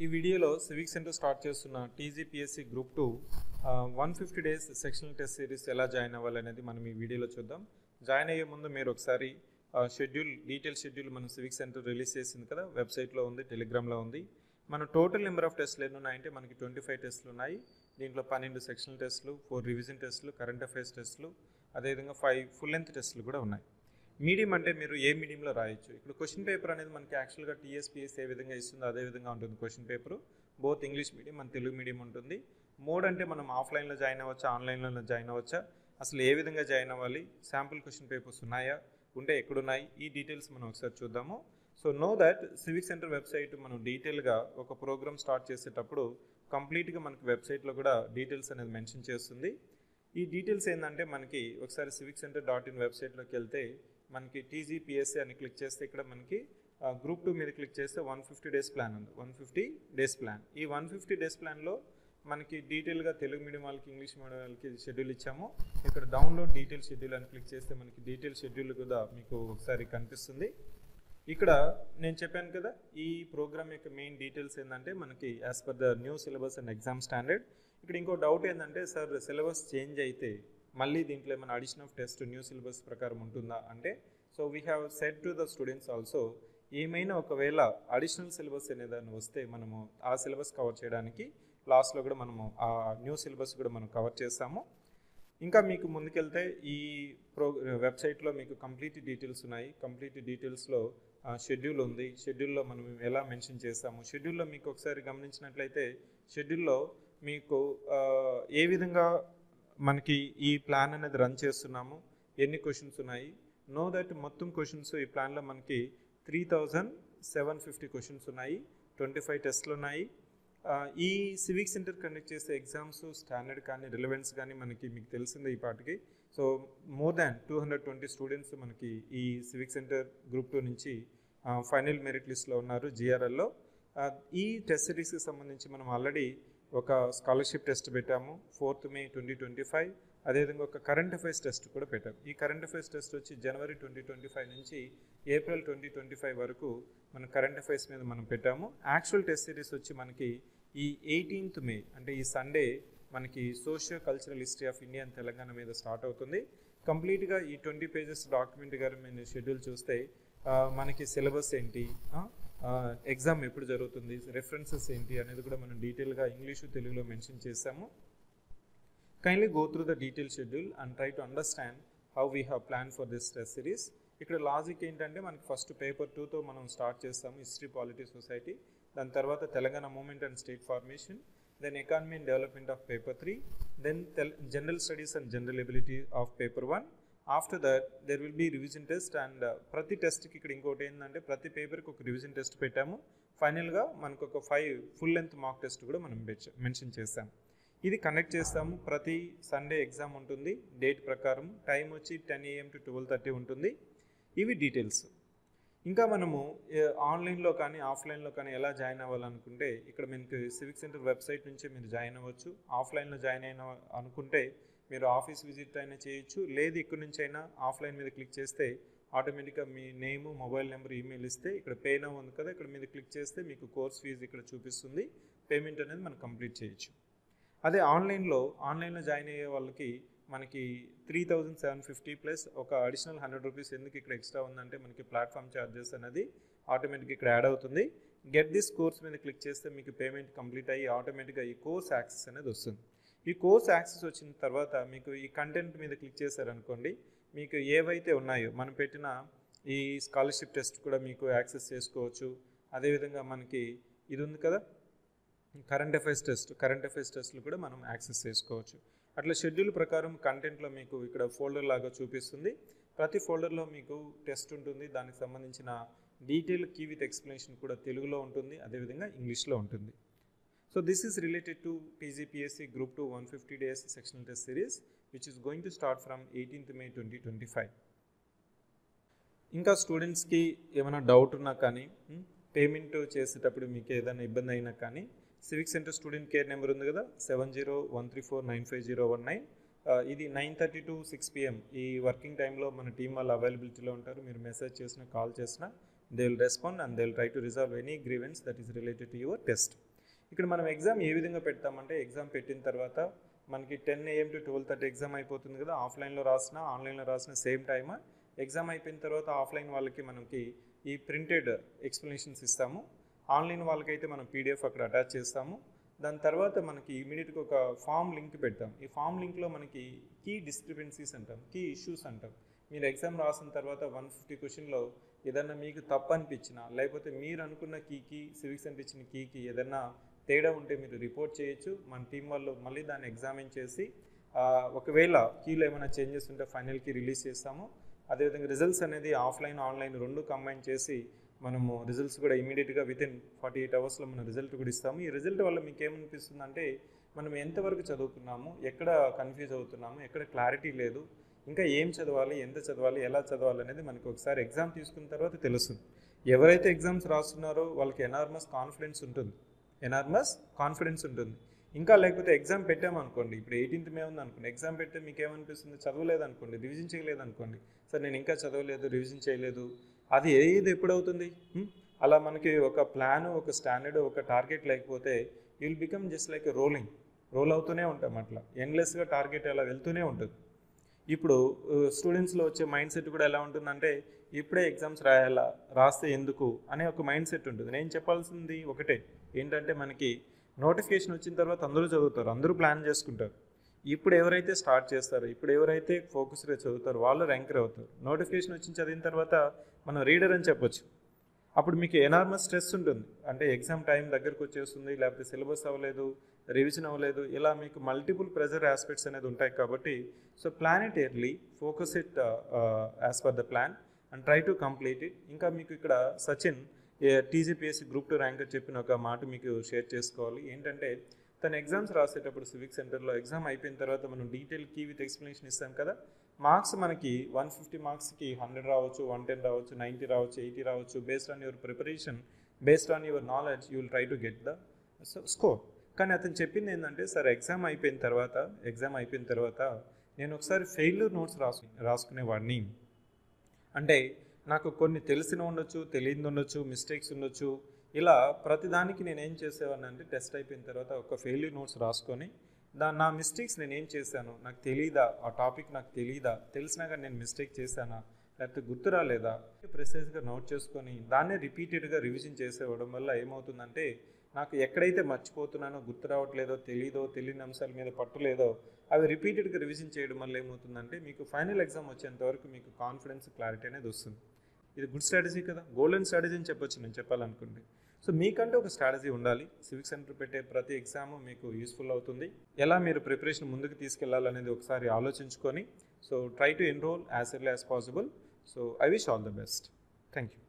ఈ వీడియోలో civic centre start చేస్తున్న TGPSC group 2 150 days sectional test series ఎలా జాయిన్ అవ్వాలనేది మనం ఈ వీడియోలో చూద్దాం. జాయిన్ అయ్యే ముందు మీరు ఒకసారి డీటెయిల్ షెడ్యూల్ మనం సివిక్ సెంటర్ రిలీజ్ చేసింది కదా, వెబ్సైట్లో ఉంది, టెలిగ్రామ్లో ఉంది. మన టోటల్ నెంబర్ ఆఫ్ టెస్ట్లు ఎన్ని ఉన్నాయంటే మనకి 25 టెస్ట్లు ఉన్నాయి. దీంట్లో 12 సెక్షనల్ టెస్ట్లు, 4 రివిజన్ టెస్ట్లు, కరెంట్ అఫైర్స్ టెస్ట్లు, అదేవిధంగా 5 ఫుల్ లెంత్ టెస్ట్లు కూడా ఉన్నాయి. మీడియం అంటే మీరు ఏ మీడియంలో రాయొచ్చు. ఇప్పుడు క్వశ్చన్ పేపర్ అనేది మనకి యాక్చువల్గా టీఎస్పీఎస్ ఏ విధంగా ఇస్తుందో అదే విధంగా ఉంటుంది question paper. Both English medium and Telugu medium ఉంటుంది. మోడ్ అంటే మనం ఆఫ్లైన్లో జాయిన్ అవ్వచ్చా, ఆన్లైన్లో జాయిన్ అవ్వచ్చా, అసలు ఏ విధంగా జాయిన్ అవ్వాలి, శాంపుల్ క్వశ్చన్ పేపర్స్ ఉన్నాయా, ఉంటే ఎక్కడున్నాయి, ఈ డీటెయిల్స్ మనం ఒకసారి చూద్దాము. So know that civic centre website మనం డీటెయిల్గా ఒక ప్రోగ్రామ్ స్టార్ట్ చేసేటప్పుడు కంప్లీట్గా మనకి వెబ్సైట్లో కూడా డీటెయిల్స్ అనేది మెన్షన్ చేస్తుంది. ఈ డీటెయిల్స్ ఏంటంటే మనకి ఒకసారి civic center.in వెబ్సైట్లోకి వెళ్తే మనకి టీజీపీఎస్సీ అని క్లిక్ చేస్తే ఇక్కడ మనకి గ్రూప్ 2 మీద క్లిక్ చేస్తే 150 డేస్ ప్లాన్ ఉంది. 150 డేస్ ప్లాన్. ఈ 150 డేస్ ప్లాన్లో మనకి డీటెయిల్గా తెలుగు మీడియం వాళ్ళకి, ఇంగ్లీష్ మీడియం వాళ్ళకి షెడ్యూల్ ఇచ్చాము. ఇక్కడ డౌన్లోడ్ డీటెయిల్ షెడ్యూల్ అని క్లిక్ చేస్తే మనకి డీటెయిల్ షెడ్యూల్ కూడా మీకు ఒకసారి కనిపిస్తుంది. ఇక్కడ నేను చెప్పాను కదా, ఈ ప్రోగ్రామ్ యొక్క మెయిన్ డీటెయిల్స్ ఏంటంటే మనకి as per the new syllabus and exam standard. ఇక్కడ ఇంకో డౌట్ ఏంటంటే, సార్ సిలబస్ చేంజ్ అయితే మళ్ళీ దీంట్లో ఏమైనా addition of test new syllabus ప్రకారం ఉంటుందా అంటే, so we have said to the students also, ఏమైనా ఒకవేళ అడిషనల్ సిలబస్ ఏదైనా వస్తే మనము ఆ సిలబస్ కవర్ చేయడానికి లాస్ట్లో కూడా మనము ఆ న్యూ సిలబస్ కూడా మనం కవర్ చేస్తాము. ఇంకా మీకు ముందుకెళ్తే ఈ వెబ్సైట్లో మీకు కంప్లీట్ డీటెయిల్స్ ఉన్నాయి. కంప్లీట్ డీటెయిల్స్లో షెడ్యూల్ ఉంది. షెడ్యూల్లో మనం ఎలా మెన్షన్ చేస్తాము, షెడ్యూల్లో మీకు ఒకసారి గమనించినట్లయితే షెడ్యూల్లో మీకు ఏ విధంగా మనకి ఈ ప్లాన్ అనేది రన్ చేస్తున్నాము, ఎన్ని క్వశ్చన్స్ ఉన్నాయి. నో దట్ మొత్తం క్వశ్చన్స్ ఈ ప్లాన్లో మనకి 3750 క్వశ్చన్స్ ఉన్నాయి. 25 టెస్ట్లు ఉన్నాయి. ఈ సివిక్ సెంటర్ కండక్ట్ చేసే ఎగ్జామ్స్ స్టాండర్డ్ కానీ రిలవెన్స్ కానీ మీకు తెలిసిందే ఈ పాటికి. సో మోర్ దాన్ 220 స్టూడెంట్స్ మనకి ఈ సివిక్ సెంటర్ గ్రూప్ 2 నుంచి ఫైనల్ మెరిట్ లిస్ట్లో ఉన్నారు జిఆర్ఎల్లో. ఈ టెస్ట్ సిరీస్కి సంబంధించి మనం ఆల్రెడీ ఒక స్కాలర్షిప్ టెస్ట్ పెట్టాము 4th May 2025. అదేవిధంగా ఒక కరెంట్ అఫైర్స్ టెస్ట్ కూడా పెట్టాము. ఈ కరెంట్ అఫైర్స్ టెస్ట్ వచ్చి జనవరి 2025 నుంచి ఏప్రిల్ 2025 వరకు మన కరెంట్ అఫైర్స్ మీద మనం పెట్టాము. యాక్చువల్ టెస్ట్ సిరీస్ వచ్చి మనకి ఈ 18th May అంటే ఈ సండే మనకి socio cultural history of India and Telangana మీద స్టార్ట్ అవుతుంది. కంప్లీట్గా ఈ 20 పేజెస్ డాక్యుమెంట్ గారు మీరు షెడ్యూల్ చూస్తే మనకి సిలబస్ ఏంటి, ఎగ్జామ్ ఎప్పుడు జరుగుతుంది, రెఫరెన్సెస్ ఏంటి అనేది కూడా మనం డీటెయిల్గా ఇంగ్లీషు తెలుగులో మెన్షన్ చేసాము. Kindly go through the detail schedule and try to understand how we have plan for this test series. ఇక్కడ లాజిక్ ఏంటంటే మనకి ఫస్ట్ పేపర్ 2తో మనం స్టార్ట్ చేస్తాము, హిస్టరీ, పాలిటీ, సొసైటీ. దాని తర్వాత Telangana movement and state formation, then economy and development of paper 3, then general studies and general ability of paper 1. After that there will be revision test and ప్రతి టెస్ట్కి ఇక్కడ ఇంకోటి ఏంటంటే ప్రతి పేపర్కి ఒక రివిజన్ టెస్ట్ పెట్టాము. ఫైనల్గా మనకు ఒక 5 ఫుల్ లెంత్ మాక్ టెస్ట్ కూడా మనం మెన్షన్ చేస్తాం. ఇది కండక్ట్ చేస్తాము. ప్రతి సండే ఎగ్జామ్ ఉంటుంది డేట్ ప్రకారం. టైం వచ్చి 10 AM to 12:30 ఉంటుంది. ఇవి డీటెయిల్స్. ఇంకా మనము ఆన్లైన్లో కానీ ఆఫ్లైన్లో కానీ ఎలా జాయిన్ అవ్వాలనుకుంటే ఇక్కడ మీకు సివిక్ సెంటర్ వెబ్సైట్ నుంచే మీరు జాయిన్ అవ్వచ్చు. ఆఫ్లైన్లో జాయిన్ అయిన అనుకుంటే మీరు ఆఫీస్ విజిట్ అయినా చేయొచ్చు, లేదు ఇక్కడ నుంచి అయినా ఆఫ్లైన్ మీద క్లిక్ చేస్తే ఆటోమేటిక్గా మీ నేము, మొబైల్ నెంబర్, ఈమెయిల్ ఇస్తే ఇక్కడ పే నౌ ఉంది కదా, ఇక్కడ మీద క్లిక్ చేస్తే మీకు కోర్స్ ఫీజు ఇక్కడ చూపిస్తుంది. పేమెంట్ అనేది మనం కంప్లీట్ చేయొచ్చు. అదే ఆన్లైన్లో జాయిన్ అయ్యే వాళ్ళకి మనకి 3750 ప్లస్ ఒక అడిషనల్ 100 రూపీస్ ఎందుకు ఇక్కడ ఎక్స్ట్రా ఉందంటే మనకి ప్లాట్ఫామ్ ఛార్జెస్ అనేది ఆటోమేటిక్గా ఇక్కడ యాడ్ అవుతుంది. గెట్ దిస్ కోర్స్ మీద క్లిక్ చేస్తే మీకు పేమెంట్ కంప్లీట్ అయ్యి ఆటోమేటిక్గా ఈ కోర్స్ యాక్సెస్ అనేది వస్తుంది. ఈ కోర్స్ యాక్సెస్ వచ్చిన తర్వాత మీకు ఈ కంటెంట్ మీద క్లిక్ చేశారనుకోండి, మీకు ఏవైతే ఉన్నాయో మనం పెట్టిన ఈ స్కాలర్షిప్ టెస్ట్ కూడా మీకు యాక్సెస్ చేసుకోవచ్చు. అదేవిధంగా మనకి ఇది ఉంది కదా కరెంట్ అఫైర్స్ టెస్ట్లు కూడా మనం యాక్సెస్ చేసుకోవచ్చు. అట్లా షెడ్యూల్ ప్రకారం కంటెంట్లో మీకు ఇక్కడ ఫోల్డర్ లాగా చూపిస్తుంది. ప్రతి ఫోల్డర్లో మీకు టెస్ట్ ఉంటుంది, దానికి సంబంధించిన డీటెయిల్ కీ విత్ ఎక్స్ప్లెనేషన్ కూడా తెలుగులో ఉంటుంది, అదేవిధంగా ఇంగ్లీష్లో ఉంటుంది. So this is related to TGPSC group 2 150 days sectional test series which is going to start from 18th May 2025. ఇంకా స్టూడెంట్స్కి ఏమైనా డౌట్ ఉన్నా కానీ, పేమెంట్ చేసేటప్పుడు మీకు ఏదైనా ఇబ్బంది అయినా కానీ civic centre student care number ఉంది కదా 7013495019. ఇది 9:30 to 6 PM ఈ వర్కింగ్ టైంలో మన టీం వాళ్ళు అవైలబిలిటీలో ఉంటారు. మీరు మెసేజ్ చేసినా, కాల్ చేసినా they will respond and they will try to resolve any grievance that is related to your test. ఇక్కడ మనం ఎగ్జామ్ ఏ విధంగా పెడతామంటే ఎగ్జామ్ పెట్టిన తర్వాత మనకి 10 AM to 12:30 ఎగ్జామ్ అయిపోతుంది కదా, ఆఫ్లైన్లో రాసిన ఆన్లైన్లో రాసిన సేమ్ టైమ్. ఎగ్జామ్ అయిపోయిన తర్వాత ఆఫ్లైన్ వాళ్ళకి మనకి ఈ ప్రింటెడ్ ఎక్స్ప్లెనేషన్స్ ఇస్తాము, ఆన్లైన్ వాళ్ళకైతే మనం PDF అక్కడ అటాచ్ చేస్తాము. దాని తర్వాత మనకి ఇమీడియట్గా ఒక ఫామ్ లింక్ పెడతాం. ఈ ఫామ్ లింక్లో మనకి కీ డిస్క్రిపెన్సీస్ అంటాం, కీ ఇష్యూస్ అంటాం. మీరు ఎగ్జామ్ రాసిన తర్వాత 150 క్వశ్చన్లో ఏదన్నా మీకు తప్పు అనిపించినా లేకపోతే మీరు అనుకున్న కీకి సివిక్స్ సెంటర్ ఇచ్చిన కీకి ఏదన్నా తేడా ఉంటే మీరు రిపోర్ట్ చేయొచ్చు. మన టీం వాళ్ళు మళ్ళీ దాన్ని ఎగ్జామిన్ చేసి ఒకవేళ కీలో ఏమైనా చేంజెస్ ఉంటే ఫైనల్కి రిలీజ్ చేస్తాము. అదేవిధంగా రిజల్ట్స్ అనేది ఆఫ్లైన్ ఆన్లైన్ రెండు కంబైన్ చేసి మనము రిజల్ట్స్ కూడా ఇమీడియట్గా వితిన్ 48 అవర్స్లో మనం రిజల్ట్ కూడా ఇస్తాము. ఈ రిజల్ట్ వల్ల మీకు ఏమనిపిస్తుంది అంటే మనం ఎంతవరకు చదువుకున్నాము, ఎక్కడ కన్ఫ్యూజ్ అవుతున్నాము, ఎక్కడ క్లారిటీ లేదు, ఇంకా ఏం చదవాలి, ఎంత చదవాలి, ఎలా చదవాలి అనేది మనకి ఒకసారి ఎగ్జామ్ తీసుకున్న తర్వాత తెలుస్తుంది. ఎవరైతే ఎగ్జామ్స్ రాస్తున్నారో వాళ్ళకి ఎనార్మస్ కాన్ఫిడెన్స్ ఉంటుంది. ఇంకా లేకపోతే ఎగ్జామ్ పెట్టామనుకోండి, ఇప్పుడు 18th మే ఉంది అనుకోండి, ఎగ్జామ్ పెడితే మీకు ఏమనిపిస్తుంది, చదవలేదు అనుకోండి, రివిజన్ చేయలేదు అనుకోండి, సార్ నేను ఇంకా చదవలేదు, రివిజన్ చేయలేదు, అది ఏది ఎప్పుడవుతుంది? అలా మనకి ఒక ప్లాను, ఒక స్టాండర్డ్, ఒక టార్గెట్ లేకపోతే you will become just like roll అవుతూనే ఉంటాం, అట్లా ఎండ్లెస్గా టార్గెట్ అలా వెళ్తూనే ఉంటుంది. ఇప్పుడు స్టూడెంట్స్లో వచ్చే మైండ్ సెట్ కూడా ఎలా ఉంటుందంటే ఇప్పుడే ఎగ్జామ్స్ రాయాలా, రాస్తే ఎందుకు అనే ఒక మైండ్ సెట్ ఉంటుంది. నేను చెప్పాల్సింది ఒకటే ఏంటంటే మనకి నోటిఫికేషన్ వచ్చిన తర్వాత అందరూ చదువుతారు, అందరూ ప్లాన్ చేసుకుంటారు. ఇప్పుడు ఎవరైతే స్టార్ట్ చేస్తారో, ఇప్పుడు ఎవరైతే ఫోకస్గా చదువుతారో వాళ్ళు ర్యాంకర్ అవుతారు. నోటిఫికేషన్ వచ్చి చదివిన తర్వాత మనం రీడర్ అని చెప్పొచ్చు. అప్పుడు మీకు ఎనార్మస్ స్ట్రెస్ ఉంటుంది, అంటే ఎగ్జామ్ టైం దగ్గరకు వచ్చేస్తుంది, లేకపోతే సిలబస్ అవ్వలేదు, రివిజన్ అవ్వలేదు, ఇలా మీకు మల్టిపుల్ ప్రెజర్ ఆస్పెక్ట్స్ అనేది ఉంటాయి. కాబట్టి so plan it early, focus it as per the plan and try to complete it. ఇంకా మీకు ఇక్కడ సచిన్ TGPSC Group 2 ర్యాంకర్ చెప్పిన ఒక మాట మీకు షేర్ చేసుకోవాలి. ఏంటంటే తను ఎగ్జామ్స్ రాసేటప్పుడు సివిక్ సెంటర్లో ఎగ్జామ్ అయిపోయిన తర్వాత మనం డీటెయిల్ కీ విత్ ఎక్స్ప్లెనేషన్ ఇస్తాం కదా, మార్క్స్ మనకి 150 మార్క్స్కి 100 రావచ్చు, 110 రావచ్చు, 90 రావచ్చు, 80 రావచ్చు. Based on your preparation, based on your knowledge you will try to get the score. కానీ అతను చెప్పింది ఏంటంటే సార్ ఎగ్జామ్ అయిపోయిన తర్వాత నేను ఒకసారి ఫెయిల్యూర్ నోట్స్ రాసుకునేవాడిని. అంటే నాకు కొన్ని తెలిసిన ఉండొచ్చు, తెలియదు ఉండొచ్చు, మిస్టేక్స్ ఉండొచ్చు. ఇలా ప్రతిదానికి నేను ఏం చేసేవాడిని అంటే టెస్ట్ అయిపోయిన తర్వాత ఒక ఫెయిల్యూర్ నోట్స్ రాసుకొని నా మిస్టేక్స్ నేను ఏం చేశాను, నాకు తెలీదా, ఆ టాపిక్ నాకు తెలీదా, తెలిసినా కానీ నేను మిస్టేక్ చేశానా, లేకపోతే గుర్తు రాలేదా, ప్రెసైజ్గా నోట్ చేసుకొని దాన్నే రిపీటెడ్గా రివిజన్ చేసేవడం వల్ల ఏమవుతుందంటే నాకు ఎక్కడైతే మర్చిపోతున్నానో, గుర్తు రావట్లేదో, తెలియని అంశాల మీద పట్టులేదో అవి రిపీటెడ్గా రివిజన్ చేయడం వల్ల ఏమవుతుందంటే మీకు ఫైనల్ ఎగ్జామ్ వచ్చేంత వరకు మీకు కాన్ఫిడెన్స్, క్లారిటీ అనేది వస్తుంది. ఇది గుడ్ స్ట్రాటజీ కదా, గోల్డెన్ స్ట్రాటజీ అని చెప్పొచ్చు నేను చెప్పాలనుకుంటే. సో మీకంటే ఒక స్ట్రాటజీ ఉండాలి. సివిక్ సెంటర్ పెట్టే ప్రతి ఎగ్జామ్ మీకు యూస్ఫుల్ అవుతుంది. ఎలా మీరు ప్రిపరేషన్ ముందుకు తీసుకెళ్లాలనేది ఒకసారి ఆలోచించుకొని so try to enrol as early as possible. So I wish all the best. Thank you.